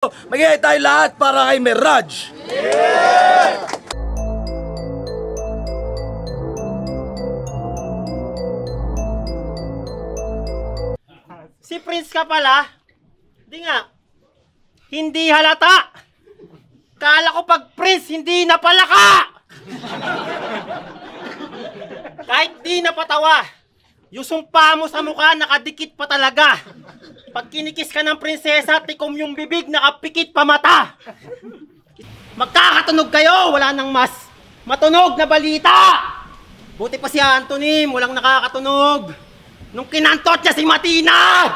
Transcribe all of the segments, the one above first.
Magigay tayo lahat para kay Miraj. Yeah! Si Prince ka pala? Di nga. Hindi halata. Kala ko pag Prince, hindi na pala ka. Kahit di napatawa, yung sumpa mo sa mukha nakadikit pa talaga. Pag kinikis ka ng prinsesa, tikom yung bibig, nakapikit pa mata. Magkakatunog kayo, wala nang mas matunog na balita. Buti pa si Anthony, walang nakakatunog. Nung kinantot niya si Matina!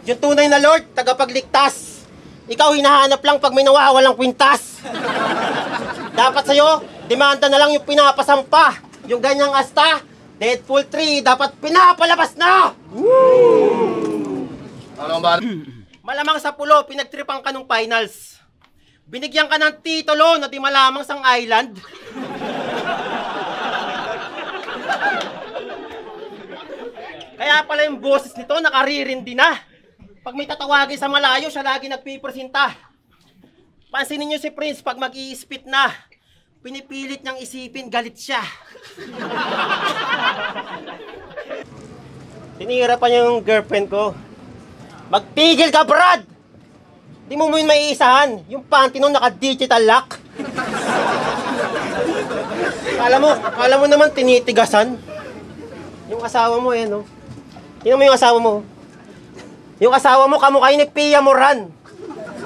Yung tunay na Lord, tagapagligtas. Ikaw hinahanap lang pag may nawawalang kwintas. Dapat sa'yo, demanda na lang yung pinapasampa. Yung ganyang asta, Deadpool 3, dapat pinapalabas na! Malamang sa pulo, pinagtripan ka nung finals. Binigyan ka ng titulo na di malamang sang island. Kaya pala yung boses nito nakaririndi na. Pag may tatawagin sa malayo, siya lagi nagpipresenta. Pansinin niyo si Prince pag mag-i-spit na. Pinipilit niyang isipin, galit siya. Tinira pa niya yung girlfriend ko. Magpigil ka, Brad! Di mo yun maiisahan. Yung panty nung naka-digital lock. Kala mo naman tinitigasan. Yung asawa mo no? Tingnan mo yung asawa mo. Yung asawa mo kamukha ni Pia Moran.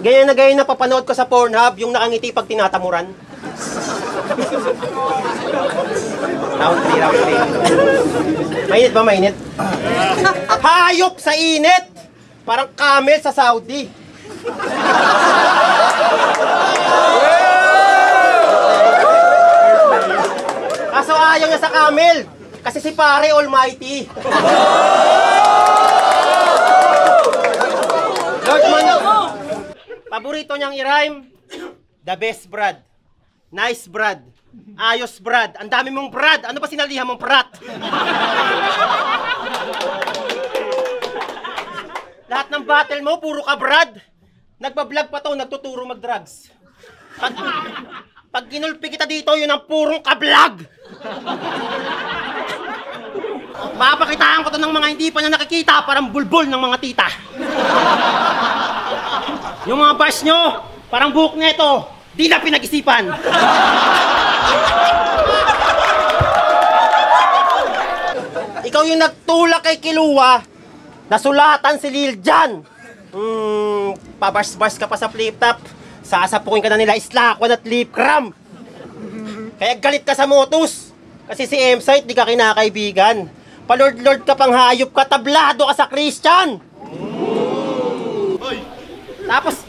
Ganyan na papanood ko sa Pornhub, yung nakangiti pag tinatamuran. Round 3. Mainit ba, mainit? Hayop sa init! Parang camel sa Saudi. Kaso ayaw niya sa camel. Kasi si pare almighty. Lord man, paborito niyang i-rhyme, the best Brad, nice Brad, ayos Brad, ang dami mong Brad, ano ba sinalihan mong Prat? Lahat ng battle mo, puro ka Brad. Nagbablog pa to, nagtuturo mag-drugs. Pag ginulpi kita dito, yun ang purong kablog. Papakitaan ko to ng mga hindi pa na nakikita, parang bulbul ng mga tita. Yung mga bars nyo, parang buhok nito, di na pinag-isipan. Ikaw yung nagtulak kay Kiluwa, nasulatan si Lil Jan. Pabars-bars ka pa sa flip-top, sasapukin ka na nila Islakwan at Lip Cram. Kaya galit ka sa Motus, kasi si M-Site di ka kinakaibigan. Palord-lord ka pang hayop ka, tablado ka sa Christian. Tapos,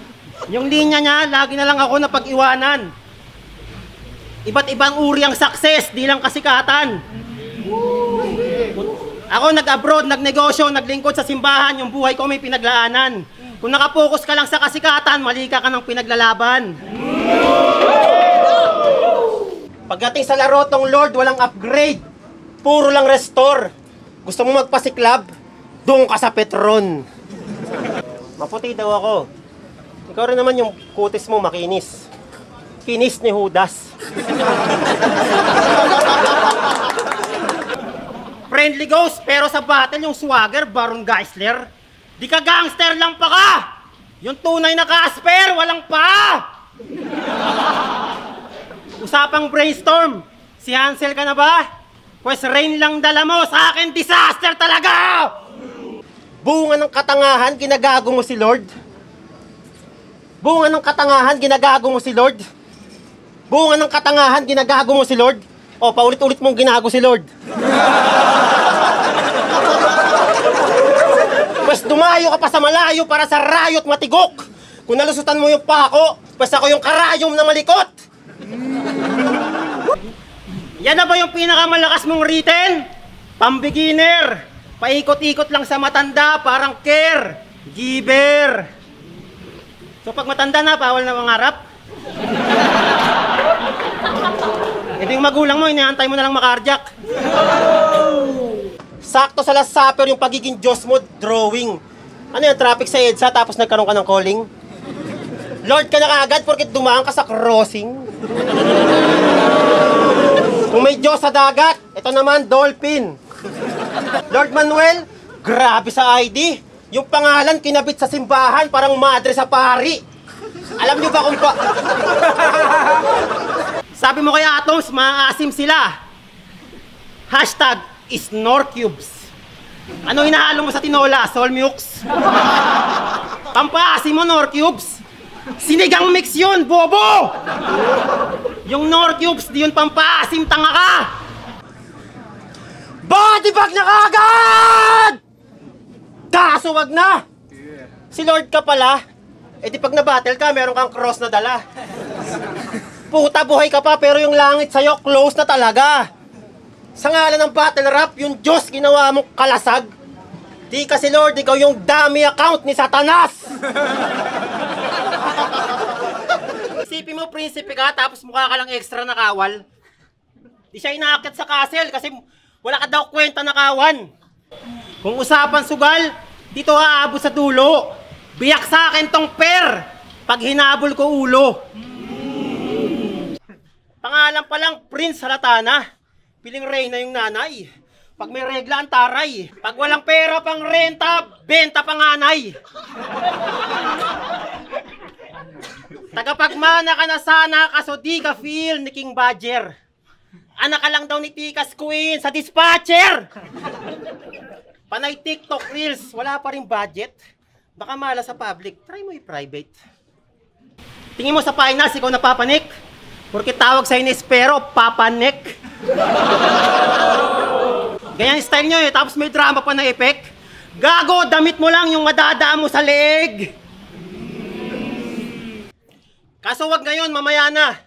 yung linya niya, lagi na lang ako napag-iwanan. Iba't ibang uri ang success, di lang kasikatan. Ako nag-abroad, nagnegosyo, naglingkod sa simbahan, yung buhay ko may pinaglaanan. Kung nakapokus ka lang sa kasikatan, mali ka ng pinaglalaban. Pagdating sa laro tong Lord, walang upgrade. Puro lang restore. Gusto mo magpasiklab? Doon ka sa Petron. Maputi daw ako. Ikaw rin naman yung kutis mo makinis. Kinis ni Judas. Friendly ghost, pero sa battle yung swagger, Baron Geisler. Di ka gangster lang pa ka! Yung tunay na Casper, walang pa! Usapang brainstorm, si Hansel ka na ba? Pues rain lang dala mo, sa akin disaster talaga! Bunga ng katangahan, ginagago mo si Lord. Bunga ng katangahan, ginagago mo si Lord. Bunga ng katangahan, ginagago mo si Lord. O, paulit-ulit mong ginago si Lord. Pues dumayo ka pa sa malayo para sa rayot matigok. Kung nalusutan mo yung pako, pues ako yung karayom na malikot. Yan na ba yung pinakamalakas mong written? Pang-beginner. Paikot-ikot lang sa matanda, parang care. Giver. So pag matanda na, bawal na mangarap. Hindi yung magulang mo, inaantay mo na lang makardiak. Sakto sa last supper yung pagiging Diyos mo, drawing. Ano yan, traffic sa EDSA tapos nagkaroon ka ng calling? Lord ka na kaagad porkit dumaan ka sa crossing? Kung may Diyos sa dagat, ito naman, dolphin. Lord Manuel, grabe sa ID. Yung pangalan kinabit sa simbahan, parang madre sa pari. Alam niyo ba kung pa... Sabi mo kay Atoms, maasim sila. Hashtag Snorcubes. Ano hinahalo mo sa tinola? Solmux? Pampaasim mo, Norcubes. Sinigang mix yun, bobo! Yung Norcubes, di yun pampaasim, tanga ka! Body bag na kagad! Kaso wag na! Si Lord ka pala. Eh di pag na-battle ka, meron kang cross na dala. Puta, buhay ka pa, pero yung langit sa'yo, close na talaga. Sa ngalan ng battle rap, yung Diyos ginawa mong kalasag. Di kasi Lord, ikaw yung dummy account ni Satanas. Isipin mo, prinsipe ka, tapos mukha ka lang extra na kawal. Di siya inaakyat sa castle kasi wala ka daw kwenta na kawan. Kung usapan sugal, dito aabot sa dulo. Biyak sa akin tong per pag hinabol ko ulo. Pangalan pa lang, Prince halata na. Piling reyna yung nanay. Pag may regla ang taray. Pag walang pera pang renta, benta panganay. Tagapagmana ka na sana kaso di ka feel ni King Badger. Anak ka lang daw ni Tikas Queen sa dispatcher. Panay TikTok Reels, wala pa rin budget. Baka mala sa public, try mo i-private. Tingin mo sa finals, ikaw napapanik. Porque tawag sa Espero, papanik. Ganyan style nyo eh, tapos may drama pa na effect. Gago, damit mo lang yung madadaan mo sa leeg. Kaso wag ngayon, mamaya na.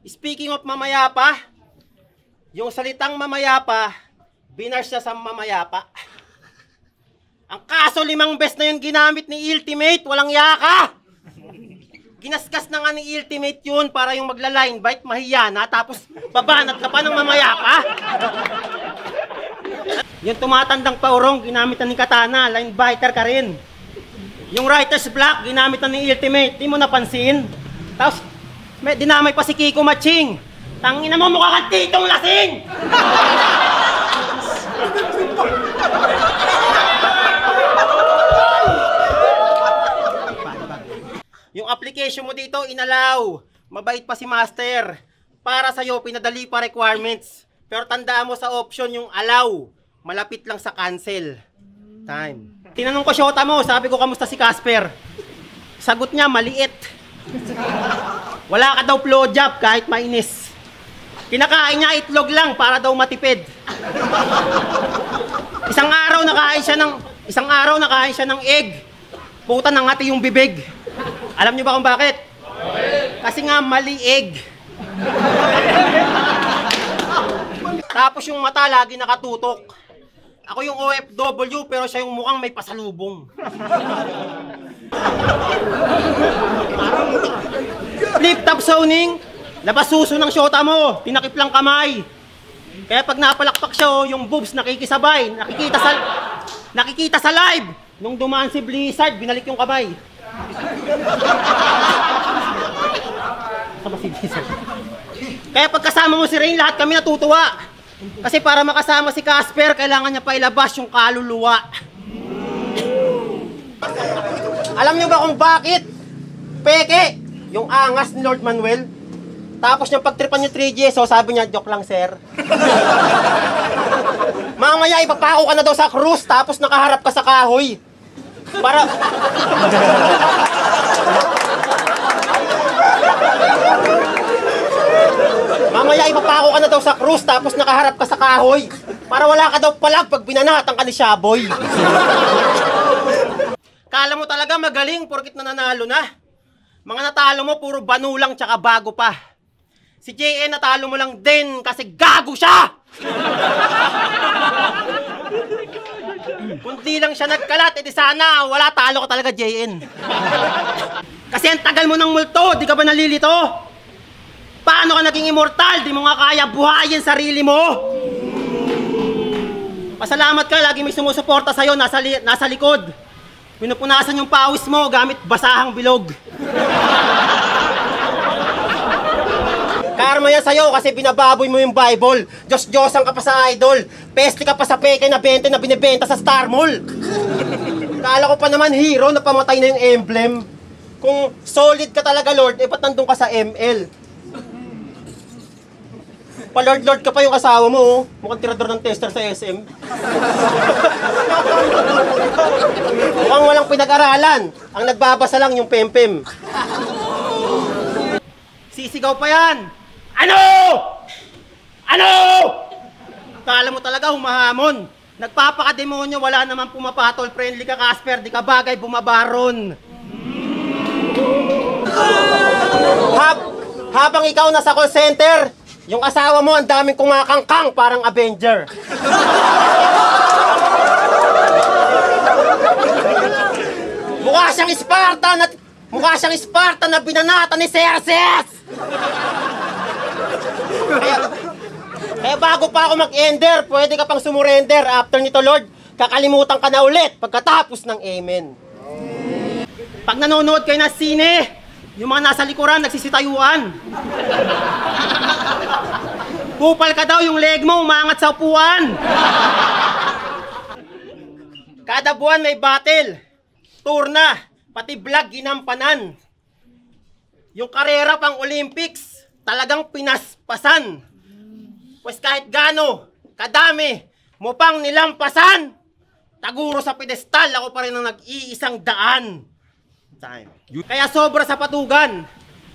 Speaking of mamaya pa, yung salitang mamaya pa, binars siya sa mamaya pa. Ang kaso 5 beses na yun ginamit ni Ultimate, walang yaka. Ginasgas na nga ni Ultimate yun para yung magla-line bite, mahiya na, tapos babanat ka pa ng mamaya pa. Yung tumatandang paurong, ginamit na ni Katana, line biter ka rin. Yung writer's block, ginamit na ni Ultimate, di mo napansin. Tapos, may dinamay pa si Kiko Maching. Tangina mo, mukha kang titong lasing! Yung application mo dito, inalaw. Mabait pa si Master. Para sa'yo, pinadali pa requirements. Pero tandaan mo sa option yung allow. Malapit lang sa cancel. Time. Tinanong ko Shota mo, sabi ko, kamusta si Casper? Sagot niya, maliit. Wala ka daw blowjob kahit mainis. Kinakain niya itlog lang para daw matipid. Isang araw nakain siya ng egg. Puta nangati yung bibig. Alam niyo ba kung bakit? Kasi nga maliig. Tapos yung mata lagi nakatutok. Ako yung OFW pero siya yung mukhang may pasalubong. Flip top zoning, labas suso ng Shota mo, tinakip lang kamay. Kaya pag napalakpak siya, yung boobs nakikisabay, nakikita sa live. Nung dumaan si Blizzard, binalik yung kamay. Sama si Blizzard. Kaya pagkasama mo si Rain, lahat kami natutuwa. Kasi para makasama si Casper, kailangan niya pa ilabas yung kaluluwa. Alam niyo ba kung bakit? Peke! Yung angas ni Lord Manuel. Tapos niyang pagtripan yung 3G, so sabi niya, joke lang sir. Mamaya ipapako ka na daw sa cruise, tapos nakaharap ka sa kahoy. Para... Mamaya ipapako ka na daw sa cruise, tapos nakaharap ka sa kahoy. Para wala ka daw palag pag binanatan ka ni Shaboy. Kala mo talaga magaling porkit nananalo na. Mga natalo mo puro banulang tsaka bago pa. Si JN natalo mo lang din kasi gago siya! Kundi lang siya nagkalat, edi sana wala, talo ka talaga JN. Kasi ang tagal mo ng multo, di ka ba nalilito? Paano ka naging immortal? Di mo nga kaya buhayin sarili mo? Pasalamat ka, lagi may sumusuporta sa'yo, nasa likod. Pinupunasan yung pawis mo gamit basahang bilog. Karma yan sa'yo kasi binababoy mo yung Bible. Diyos-Diyosan ka pa sa idol. Peste ka pa sa peke na 20 na binibenta sa Star Mall. Kala ko pa naman hero na pamatay na yung emblem. Kung solid ka talaga, Lord, ba't nandun ka sa ML? Pa-Lord-Lord ka pa yung asawa mo, oh. Mukhang tirador ng tester sa SM. Mukhang walang pinag-aralan. Ang nagbabasa lang yung pempem. Sisigaw pa yan! Ano? Ano? Kala mo talaga humahamon. Nagpapakademonyo, wala naman pumapatol. Friendly ka, Casper, di ka bagay, bumabaron. Habang ikaw nasa call center, yung asawa mo ang daming kumakangkang parang Avenger. Mukha siyang Spartan na binanata ni Xerxes. Kaya bago pa ako mag-ender, pwede ka pang sumurrender. After nito, Lord, kakalimutan ka na ulit pagkatapos ng amen. Pag nanonood kayo ng sine, yung mga nasa likuran, nagsisitayuan. Kupal ka daw, yung leg mo umangat sa upuan. Kada buwan may battle, turna, pati vlog ginampanan. Yung karera pang Olympics, talagang pinaspasan. Pues kahit gano, kadami, mo pang nilampasan, taguro sa pedestal, ako pa rin ang nag-iisang daan. Kaya sobra sa patugan.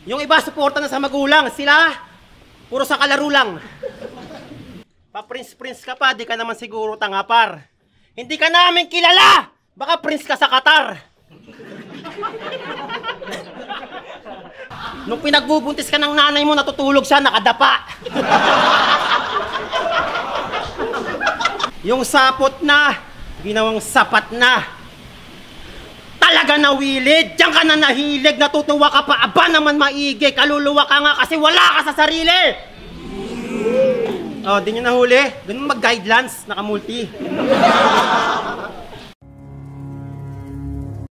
Yung iba suporta na sa magulang, sila puro sa kalaro lang. Pa-prince ka pa, di ka naman siguro tangapar. Hindi ka namin kilala, baka prince ka sa Qatar. Nung pinagbubuntis ka ng nanay mo, natutulog siya, nakadapa. Yung sapot na, ginawang sapat na. Talaga nawilid, diyan ka na nahilig, natutuwa ka pa, aba naman maigi, kaluluwa ka nga kasi wala ka sa sarili. Oh, di nyo nahuli, ganun mag-guidelines, nakamulti.